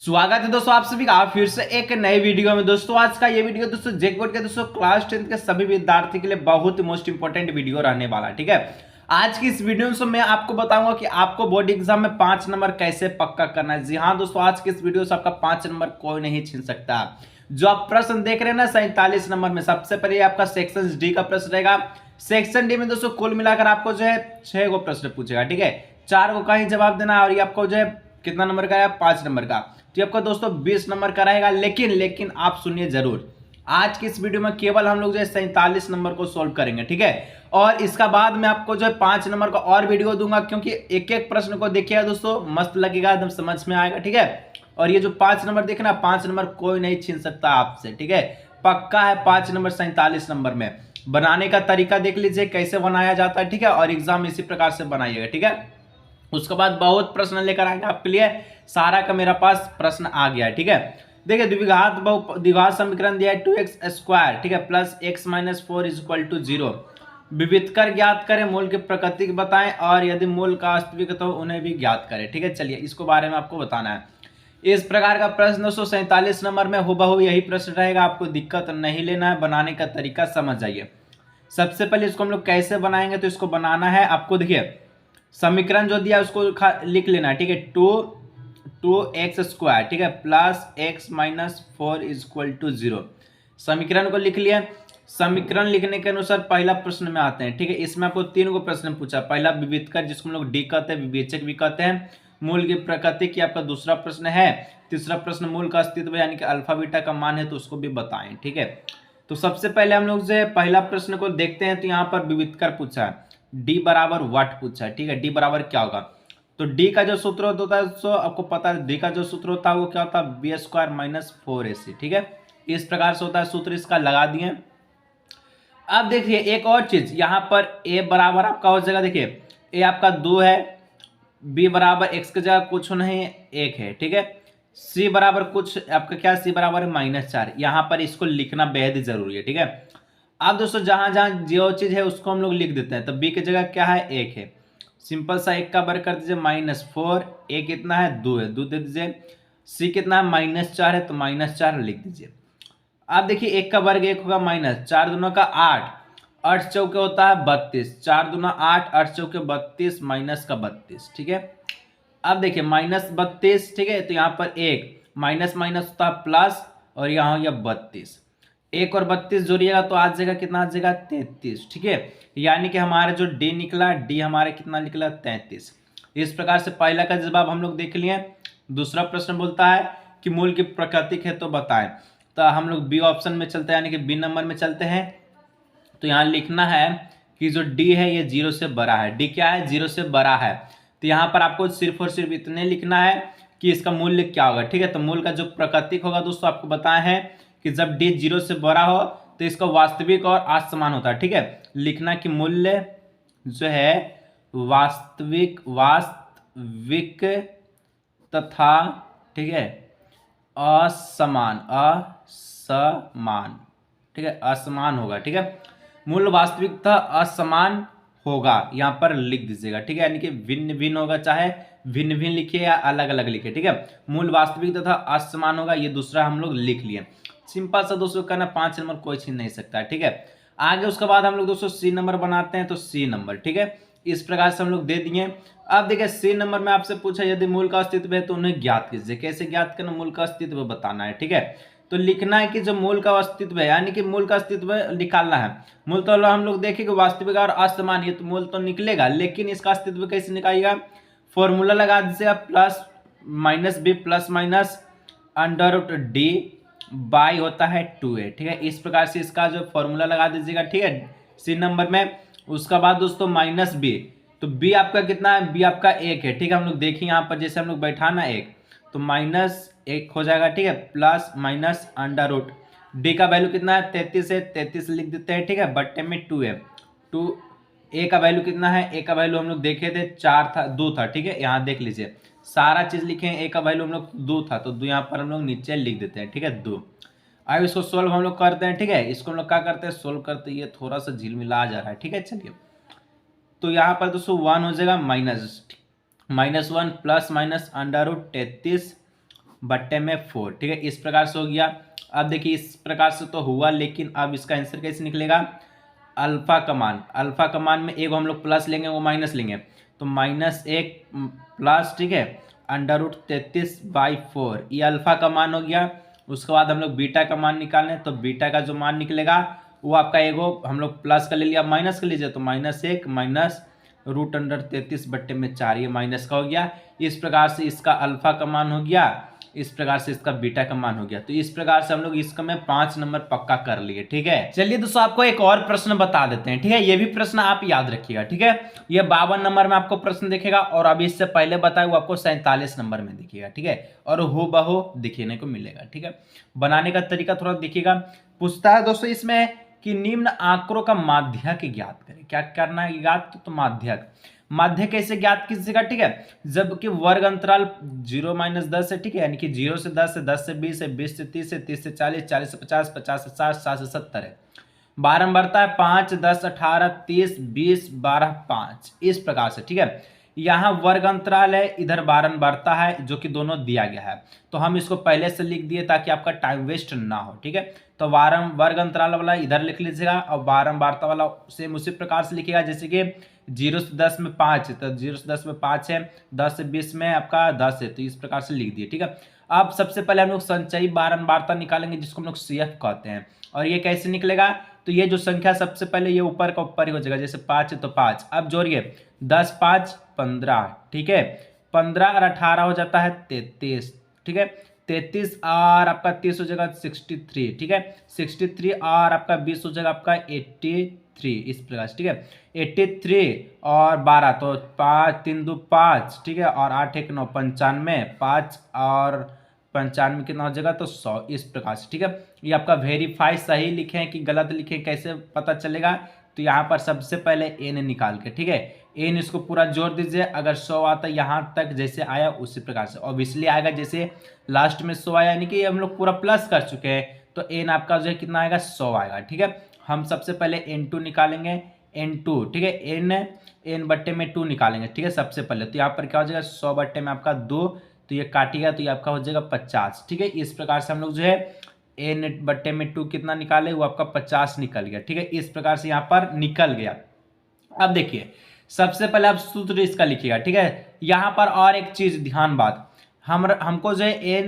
स्वागत है दोस्तों आप सभी का फिर से एक नए वीडियो में। दोस्तों आज का ये वीडियो दोस्तों जैकपॉट के दोस्तों क्लास 10 के सभी विद्यार्थी के लिए बहुत ही मोस्ट इंपोर्टेंट वीडियो रहने वाला। ठीक है, आज की इस वीडियो में मैं आपको बताऊंगा कि आपको बोर्ड एग्जाम में 5 नंबर कैसे पक्का करना है। जी हाँ दोस्तों, आज की इस वीडियो से आपका 5 नंबर कोई नहीं छीन सकता। जो आप प्रश्न देख रहे हैं ना 47 नंबर में, सबसे पहले आपका सेक्शन डी का प्रश्न रहेगा। सेक्शन डी में दोस्तों कुल मिलाकर आपको जो है 6 गो प्रश्न पूछेगा। ठीक है, 4 को का ही जवाब देना है और ये आपको जो है कितना नंबर का है, 5 नंबर का। तो आपका दोस्तों 20 नंबर का रहेगा। लेकिन आप सुनिए जरूर, आज की इस वीडियो में केवल हम लोग जो है 47 नंबर को सोल्व करेंगे। ठीक है, और इसका बाद में आपको जो है 5 नंबर का और वीडियो दूंगा, क्योंकि एक एक प्रश्न को देखिएगा दोस्तों, मस्त लगेगा, एकदम समझ में आएगा। ठीक है, और ये जो 5 नंबर देखना, 5 नंबर कोई नहीं छीन सकता आपसे। ठीक है, पक्का है 5 नंबर 47 नंबर में। बनाने का तरीका देख लीजिए कैसे बनाया जाता है। ठीक है, और एग्जाम इसी प्रकार से बनाइएगा। ठीक है, उसके बाद बहुत प्रश्न लेकर आएंगे आपके लिए। सारा का मेरा पास प्रश्न आ गया है। ठीक है, देखिए द्विघात समीकरण दिया है 2x²। ठीक है, plus x minus 4 is equal to 0। विविधकर ज्ञात करें, मूल की प्रकृति बताएं, और यदि मूल का वास्तविक तो उन्हें भी ज्ञात करें। ठीक है, चलिए इसको बारे में आपको बताना है। इस प्रकार का प्रश्न 247 नंबर में हुबहू यही प्रश्न रहेगा। आपको दिक्कत नहीं लेना है, बनाने का तरीका समझ जाइए। सबसे पहले इसको हम लोग कैसे बनाएंगे, तो इसको बनाना है आपको। देखिए समीकरण जो दिया उसको लिख लेना है। ठीक है, 2x²। ठीक है, plus x minus 4 is equal to 0। समीकरण को लिख लिया। समीकरण लिखने के अनुसार पहला प्रश्न में आते हैं। ठीक है, इसमें आपको 3 गो प्रश्न पूछा। पहला विविधकर, जिसको हम लोग डी कहते हैं, विवेचक भी कहते हैं। मूल की प्रकृति की आपका दूसरा प्रश्न है। तीसरा प्रश्न मूल का अस्तित्व यानी कि अल्फा बीटा का मान है, तो उसको भी बताएं। ठीक है, तो सबसे पहले हम लोग जो पहला प्रश्न को देखते हैं। तो यहाँ पर विविधकर पूछा है, डी बराबर व्हाट पूछा है। ठीक है, डी बराबर क्या होगा, तो डी का जो सूत्र होता है तो आपको पता है, डी का जो सूत्र होता है वो क्या होता है, b² माइनस 4ac। ठीक है, इस प्रकार से होता है सूत्र, इसका लगा दिए। अब देखिए एक और चीज, यहाँ पर a बराबर आपका हो जाएगा। देखिए a आपका 2 है, b बराबर x की जगह कुछ नहीं 1 है। ठीक है, c बराबर कुछ आपका क्या, c बराबर -4। यहाँ पर इसको लिखना बेहद ही जरूरी है। ठीक है, अब दोस्तों जहां जहां जो चीज है उसको हम लोग लिख देते हैं। तो b की जगह क्या है, 1 है। सिंपल सा 1 का वर्ग कर दीजिए -4। a कितना है, 2 है, 2 दे दीजिए। c कितना है, -4 है, तो -4 लिख दीजिए। अब देखिए 1 का वर्ग 1 होगा, -4 दूना का 8, 8 चौके होता है 32, 4 दूना 8, 8 चौके 32, माइनस का 32। ठीक है, अब देखिए -32। ठीक है, तो यहाँ पर 1 माइनस माइनस होता है प्लस, और यहाँ हो गया 32। 1 और 32 जोड़िएगा तो आ जाएगा कितना, आ जाएगा 33। ठीक है, यानी कि हमारा जो डी निकला, डी हमारा कितना निकला, 33। इस प्रकार से पहला का जवाब हम लोग देख लिए। दूसरा प्रश्न बोलता है कि मूल की प्रकृति है तो बताएं। तो हम लोग बी ऑप्शन में चलते हैं, यानी कि बी नंबर में चलते हैं। तो यहाँ लिखना है कि जो डी है ये 0 से बड़ा है। डी क्या है, 0 से बड़ा है। तो यहाँ पर आपको सिर्फ और सिर्फ इतने लिखना है कि इसका मूल्य क्या होगा। ठीक है, तो मूल का जो प्राकृतिक होगा दोस्तों आपको बताया है कि जब डी 0 से बड़ा हो तो इसका वास्तविक और असमान होता है। ठीक है, लिखना कि मूल्य जो है वास्तविक तथा, ठीक है, असमान, ठीक है, असमान होगा। ठीक है, मूल वास्तविक तथा असमान होगा, यहाँ पर लिख दीजिएगा। ठीक है, यानी कि भिन्न भिन्न होगा, चाहे भिन्न भिन्न लिखिए या अलग अलग लिखिए। ठीक है, मूल वास्तविक तथा असमान होगा, ये दूसरा हम लोग लिख लिए। सिंपल सा दोस्तों करना, 5 नंबर कोई छीन नहीं सकता। ठीक है, आगे उसके बाद हम लोग दोस्तों सी नंबर बनाते हैं। तो सी नंबर, ठीक है, इस प्रकार से हम लोग दे दिए। अब देखिए सी नंबर में आपसे पूछा यदि मूल का अस्तित्व है तो उन्हें ज्ञात कीजिए। कैसे ज्ञात करना, मूल का अस्तित्व बताना है। ठीक है, तो लिखना है कि जो मूल का अस्तित्व है, यानी कि मूल का अस्तित्व निकालना है। मूल तो हम लोग देखेंगे वास्तविक और असमान, ये तो मूल तो निकलेगा, लेकिन इसका अस्तित्व कैसे निकालेगा, फॉर्मूला लगा दीजिएगा, plus minus b plus minus √d by होता है 2a। ठीक है, इस प्रकार से इसका जो फॉर्मूला लगा दीजिएगा। ठीक है, सी नंबर में। उसका बाद दोस्तों माइनस बी, तो बी आपका कितना है, बी आपका 1 है। ठीक है, हम लोग देखिए यहाँ पर जैसे हम लोग बैठाना 1, तो -1 हो जाएगा। ठीक है, प्लस माइनस √d का वैल्यू कितना है, 33 है, 33 लिख देते हैं। ठीक है, बट्टे में 2 है। 2 ए का वैल्यू कितना है, ए का वैल्यू हम लोग देखे थे 4 था, 2 था। ठीक है, यहाँ देख लीजिए सारा चीज लिखे हैं। ए का वैल्यू हम लोग 2 था, तो 2 यहाँ पर हम लोग नीचे लिख देते हैं। ठीक है, 2। अब इसको सोल्व हम लोग करते हैं। ठीक है, इसको हम लोग क्या करते हैं, सोल्व करते हैं। ये थोड़ा सा झिलमिला जा रहा है। ठीक है, चलिए, तो यहाँ पर दोस्तों 1 हो जाएगा, -1 प्लस माइनस √33 बट्टे में 4, ठीक है। इस प्रकार से हो गया। अब देखिए इस प्रकार से तो हुआ, लेकिन अब इसका आंसर कैसे निकलेगा? अल्फा का मान में एक हम लोग प्लस लेंगे, वो माइनस लेंगे, तो -1 प्लस, ठीक है, √33/4, ये अल्फा का मान हो गया। उसके बाद हम लोग बीटा का मान निकालें, तो बीटा का जो मान निकलेगा वो आपका एगो हम लोग प्लस का ले लिया, माइनस कर लीजिए, तो -1 माइनस √33/4, ये माइनस का हो गया। इस प्रकार से इसका अल्फा का मान हो गया, इस प्रकार से इसका बीटा का मान हो गया। तो इस प्रकार से हम लोग इसका में 5 नंबर पक्का कर लिए, ठीक है। चलिए दोस्तों आपको एक और प्रश्न बता देते हैं, ठीक है। ये भी प्रश्न आप याद रखिएगा, ठीक है। ये 52 नंबर में आपको प्रश्न दिखेगा, और अभी इससे पहले बताया वो आपको 47 नंबर में दिखेगा, ठीक है। और हूबहू दिखने को मिलेगा, ठीक है। बनाने का तरीका थोड़ा दिखेगा। पूछता है दोस्तों इसमें कि निम्न आंकड़ों का माध्यक ज्ञात करें। क्या करना है ज्ञात? तो माध्यक। माध्य कैसे ज्ञात कीजिएगा, ठीक है। जबकि वर्ग अंतराल 0-10 है, ठीक है, यानी कि 0 से 10 है, 10 से 20 है, 20 से 30 है, 30 से 40, 40 से 50, 50 से 60, 60 से 70 है। बारंबारता है 5, 10, 18, 30, 20, 12, 5, इस प्रकार से, ठीक है। यहाँ वर्ग अंतराल है, इधर बारंबारता है, जो कि दोनों दिया गया है, तो हम इसको पहले से लिख दिए ताकि आपका टाइम वेस्ट ना हो, ठीक है। तो वर्ग अंतराल वाला इधर लिख लीजिएगा, और बारंबारता वाला सेम उसी प्रकार से लिखिएगा, जैसे कि 0 से 10 में 5 है, तो 0 से 10 में 5 है, 10 से 20 में आपका 10 है, तो इस प्रकार से लिख दिए, ठीक है। अब सबसे पहले हम लोग संचयी बारंबारता निकालेंगे, जिसको हम लोग CF कहते हैं। और ये कैसे निकलेगा? तो ये जो संख्या सबसे पहले ये ऊपर का ऊपर ही हो जाएगा, जैसे 5 है तो 5, अब जोड़िए 10, 5, 15, ठीक है, 15 और 18 हो जाता है 33, ठीक है, 33 और आपका 30 हो जाएगा 63, ठीक है, 63 और आपका 20 हो जाएगा आपका 83, इस प्रकार से, ठीक है। 83 और 12 तो 5, 3, 2, 5, ठीक है, और 8, 1, 9, 95, 5 और 95 कितना हो जाएगा? तो 100, इस प्रकार से, ठीक है। ये आपका वेरीफाई सही लिखे हैं कि गलत लिखे हैं, कैसे पता चलेगा? तो यहाँ पर सबसे पहले n निकाल के, ठीक है, n इसको पूरा जोड़ दीजिए, अगर 100 आता है यहाँ तक जैसे आया उसी प्रकार से, ऑब्वियसली आएगा, जैसे लास्ट में 100 आया, यानी कि हम लोग पूरा प्लस कर चुके हैं, तो n आपका जो है कितना आएगा? 100 आएगा, ठीक है। हम सबसे पहले n2 निकालेंगे, n2, ठीक है, n बट्टे में 2 निकालेंगे, ठीक है, सबसे पहले। तो यहाँ पर क्या हो जाएगा? 100 बट्टे में आपका 2, तो ये काटिएगा तो ये आपका हो जाएगा 50, ठीक है। इस प्रकार से हम लोग जो है n बट्टे में 2 कितना निकाले? वो आपका 50 निकल गया, ठीक है। इस प्रकार से यहाँ पर निकल गया। अब देखिए सबसे पहले आप सूत्र इसका लिखिएगा, ठीक है। यहाँ पर और एक चीज ध्यान बात, हमको जो है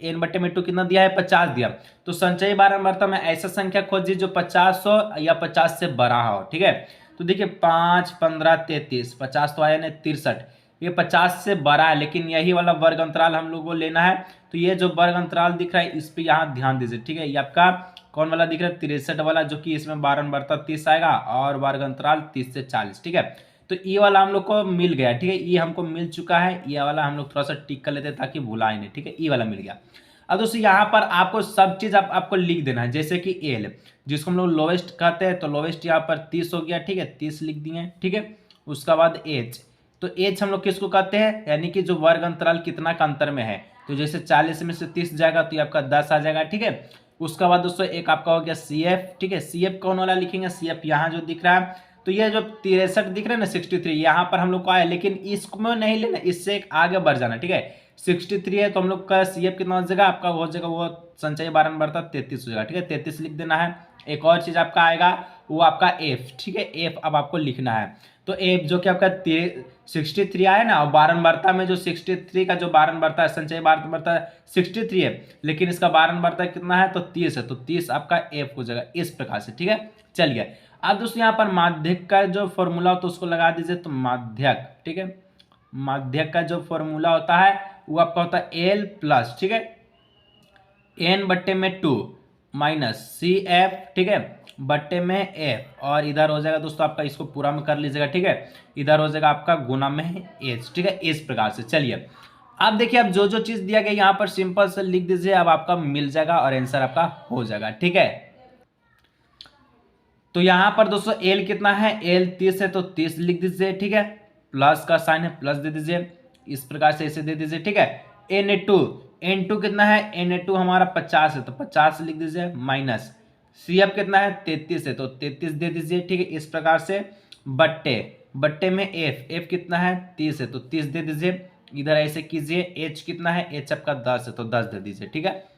n बट्टे में 2 कितना दिया है? 50 दिया। तो संचयी बारंबारता में ऐसा संख्या खोजिए जो 50 हो या 50 से बड़ा हो, ठीक है। तो देखिए 5, 15, 33, 50 तो आया ना 63, ये 50 से बड़ा है, लेकिन यही वाला वर्ग अंतराल हम लोग को लेना है। तो ये जो वर्ग अंतराल दिख रहा है इस पे यहाँ ध्यान दीजिए, ठीक है। ये आपका कौन वाला दिख रहा है? 63 वाला, जो कि इसमें बारंबारता 30 आएगा और वर्ग अंतराल 30 से 40, ठीक है। तो ये वाला हम लोग को मिल गया, ठीक है, ये हमको मिल चुका है। ये वाला हम लोग थोड़ा सा टिक कर लेते हैं ताकि भुलाए नहीं, ठीक है, ये वाला मिल गया। अब दोस्तों यहाँ पर आपको सब चीज आपको लिख देना है, जैसे कि एल जिसको हम लोग लोवेस्ट कहते हैं, तो लोवेस्ट यहाँ पर 30 हो गया, ठीक है, 30 लिख दिए, ठीक है। उसके बाद एच, तो एच हम लोग किसको कहते हैं? यानी कि जो वर्ग अंतराल कितना का अंतर में है, तो जैसे 40 में से 30 जाएगा तो ये आपका 10 आ जाएगा, ठीक है। उसके बाद दोस्तों एक आपका हो गया CF, ठीक है। CF कौन वाला लिखेंगे? CF यहाँ जो दिख रहा है, तो ये जो 63 दिख रहा है ना 63, यहाँ पर हम लोग को आया, लेकिन इसको नहीं लेना, इससे एक आगे बढ़ जाना, ठीक है। 63 है तो हम लोग का CF कितना हो जाएगा? आपका हो जाएगा वो संचयी बारंबारता 33 हो जाएगा, ठीक है, 33 लिख देना है। एक और चीज आपका आएगा वो आपका F, ठीक है, F अब आपको लिखना है। तो F जो कि आपका 63 आया ना, और बारंबारता में जो 63 का जो बारंबारता है, संचयी बारंबारता 63 है, लेकिन इसका बारंबारता कितना है? तो 30 है, तो 30 आपका F हो जाएगा, इस प्रकार से, ठीक है। चलिए अब दोस्तों यहाँ पर माध्यक का जो फॉर्मूला होता है उसको लगा दीजिए, तो माध्यक, ठीक है, माध्यक का जो फॉर्मूला होता है वो आपका होता है L प्लस, ठीक है, n बट्टे में 2 माइनस CF, ठीक है, बट्टे में F, और इधर हो जाएगा दोस्तों आपका, इसको पूरा में कर लीजिएगा, ठीक है, इधर हो जाएगा आपका गुना में H, ठीक है, इस प्रकार से। चलिए अब देखिए, अब जो जो चीज दिया गया यहाँ पर सिंपल से लिख दीजिए, अब आपका मिल जाएगा और आंसर आपका हो जाएगा, ठीक है। तो यहाँ पर दोस्तों L कितना है? L 30 है, तो 30 लिख दीजिए, ठीक है, प्लस का साइन है, प्लस दे दीजिए, इस प्रकार से ऐसे दे दीजिए, ठीक है। N2 कितना है? N2 हमारा 50 है, तो 50 लिख दीजिए, माइनस CF कितना है? 33 है, तो 33 दे दीजिए, ठीक है, इस प्रकार से। बट्टे में F कितना है? 30 है, तो 30 दे दीजिए, इधर ऐसे कीजिए, एच कितना है, एच आपका 10 है तो 10 दे दीजिए, ठीक है।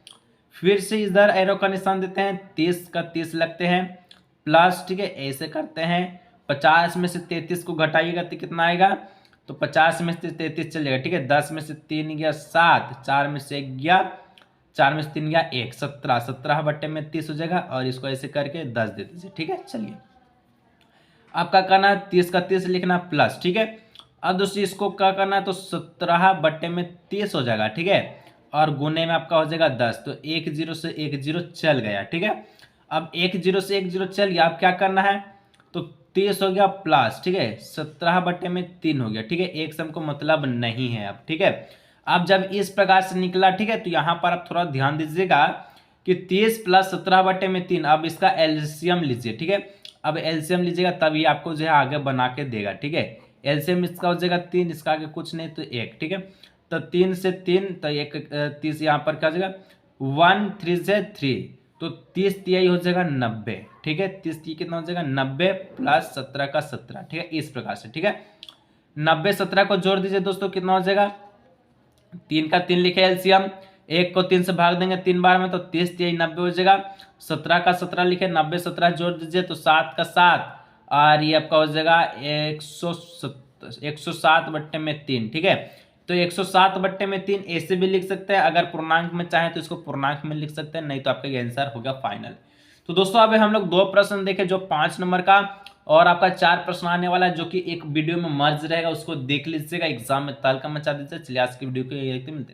फिर से इधर एरो का निशान देते हैं, 30 का 30 लगते हैं प्लस, ठीक है, ऐसे करते हैं। 50 में से 33 को घटाइएगा तो कितना आएगा, तो 50 में से 33 चल जाएगा, ठीक है। 10 में से 3 गया 7, 4 में से 1 गया, 4 में से 3 गया 1, 17, 17 बट्टे में 30 हो जाएगा और इसको ऐसे करके 10 दे दीजिए, ठीक है। चलिए आपका करना है 30 का 30 लिखना प्लस, ठीक है। अब दोस्तों इसको क्या करना है, तो 17 बट्टे में 30 हो जाएगा, ठीक है, और गुने में आपका हो जाएगा 10, तो 1 0 से 1 0 चल गया, ठीक है। अब 1 0 से 1 0 चल गया, अब क्या करना है, तो 30 हो गया प्लस, ठीक है, 17 बट्टे में 3 हो गया, ठीक है। एक सम को मतलब नहीं है अब, ठीक है। अब जब इस प्रकार से निकला, ठीक है, तो यहाँ पर आप थोड़ा ध्यान दीजिएगा कि 30 प्लस 17 बट्टे में 3, अब इसका एलसीएम लीजिए, ठीक है। अब एलसीएम लीजिएगा तभी आपको जो है आगे बना के देगा, ठीक है। एलसीएम इसका हो जाएगा 3, इसका आगे कुछ नहीं तो 1, ठीक है। तो 3 से 3 तो 1 30 यहाँ पर क्या हो जाएगा, 1 3 से 3, तो 30 तिहाई हो जाएगा 90, ठीक है। 30 कितना हो जाएगा 90 प्लस 17 का 17, ठीक है, इस प्रकार से, ठीक है। 90 17 को जोड़ दीजिए दोस्तों, कितना हो जाएगा, 3 का 3 लिखे एलसीएम, 1 को 3 से भाग देंगे 3 बार में तो 30 तिहाई 90 हो जाएगा। 17 का 17 लिखे, 90 17 जोड़ दीजिए तो 7 का 7, और ये आपका हो जाएगा 107 बट्टे में 3, ठीक है। तो 107 बट्टे में 3 ऐसे भी लिख सकते हैं, अगर पूर्णांक में चाहे तो इसको पूर्णांक में लिख सकते हैं, नहीं तो आपका आंसर होगा फाइनल। तो दोस्तों अभी हम लोग 2 प्रश्न देखे, जो 5 नंबर का और आपका 4 प्रश्न आने वाला है, जो कि एक वीडियो में मर्ज रहेगा, उसको देख लीजिएगा, एग्जाम में तहलका मचा दीजिए। चलिए आज की वीडियो को ये देखते मिलते हैं।